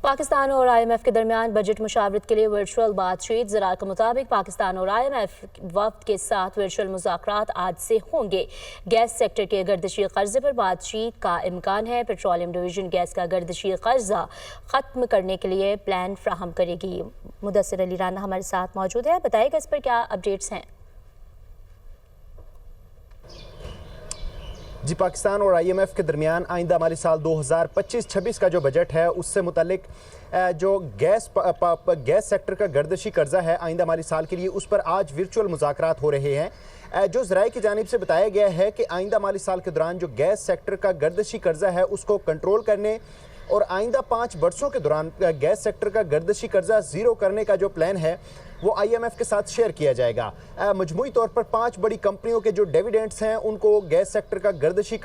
पाकिस्तान और IMF के दरमियान बजट मुशावरत के लिए वर्चुअल बातचीत। ज़राए के मुताबिक पाकिस्तान और IMF वफ्द के साथ वर्चुअल मुज़ाकरात आज से होंगे। गैस सेक्टर के गर्दिशी कर्जे पर बातचीत का इम्कान है। पेट्रोलियम डिवीजन गैस का गर्दिशी कर्जा ख़त्म करने के लिए प्लान फ्राहम करेगी। मुदस्सिर अली राना हमारे साथ मौजूद है, बताइएगा इस पर क्या अपडेट्स हैं। जी, पाकिस्तान और IMF के दरमियान आइंदा माली साल 2025-26 का जो बजट है उससे मुतालिक जो गैस सेक्टर का गर्दिशी कर्जा है आइंदा माली साल के लिए, उस पर आज वर्चुअल मुज़ाकरात हो रहे हैं। जो ज़राए की जानिब से बताया गया है कि आइंदा माली साल के दौरान जो गैस सेक्टर का गर्दिशी कर्जा है उसको कंट्रोल करने और आइंदा 5 बरसों के दौरान गैस सेक्टर का गर्दिशी कर्जा ज़ीरो करने का जो प्लान है वो IMF के साथ शेयर किया जाएगा। मजमूई तौर पर 5 बड़ी कंपनियों के जो डिविडेंड्स हैं उनको गैस सेक्टर का गर्दिशी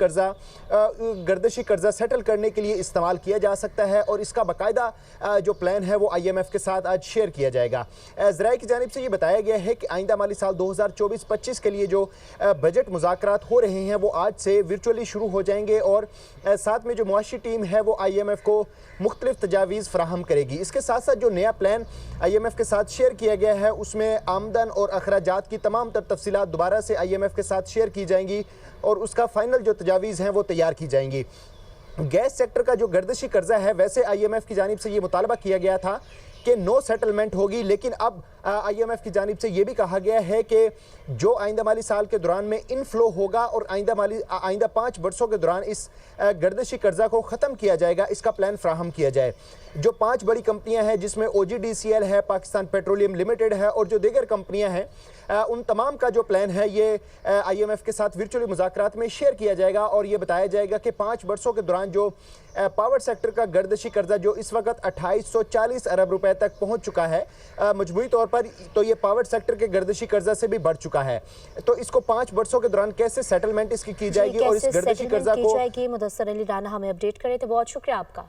कर्जा सेटल करने के लिए इस्तेमाल किया जा सकता है और इसका बाकायदा जो प्लान है वो IMF के साथ आज शेयर किया जाएगा। ज़राए की जानिब से ये बताया गया है कि आइंदा माली साल 2024-25 के लिए जो बजट मुज़ाकरात हो रहे हैं वो आज से वर्चुअली शुरू हो जाएंगे और साथ में जो मुआशी टीम है वो IMF को मुख्तलिफ तजावीज़ फराहम करेगी। इसके साथ साथ जो नया प्लान IMF के साथ शेयर किया गया है उसमें आमदन और अखराजात की तमाम तफसीलात दोबारा से IMF के साथ शेयर की जाएंगी और उसका फाइनल जो तजावीज़ हैं वो तैयार की जाएंगी। गैस सेक्टर का जो गर्दिशी कर्जा है, वैसे IMF की जानिब से ये मुतालबा किया गया था कि नो सेटलमेंट होगी, लेकिन अब IMF की जानिब से ये भी कहा गया है कि जो आइंदा माली साल के दौरान में इनफ्लो होगा और आइंदा 5 बरसों के दौरान इस गर्दिशी कर्जा को ख़त्म किया जाएगा, इसका प्लान फ्राहम किया जाए। जो 5 बड़ी कंपनियां हैं जिसमें OGDCL है, पाकिस्तान पेट्रोलियम लिमिटेड है और जो दीगर कंपनियां हैं, उन तमाम का जो प्लान है ये IMF के साथ वर्चुअली मुज़ाकरात में शेयर किया जाएगा और ये बताया जाएगा कि 5 बरसों के दौरान जो पावर सेक्टर का गर्दिशी कर्जा जो इस वक्त 2840 अरब रुपए तक पहुंच चुका है मजमूई तौर पर, तो ये पावर सेक्टर के गर्दिशी कर्जा से भी बढ़ चुका है। तो इसको 5 बरसों के दौरान कैसे सेटलमेंट इसकी की जाएगी और इस गर्दिशी कर्जा को मुदस्सिर अली राना हमें अपडेट करे, तो बहुत शुक्रिया आपका।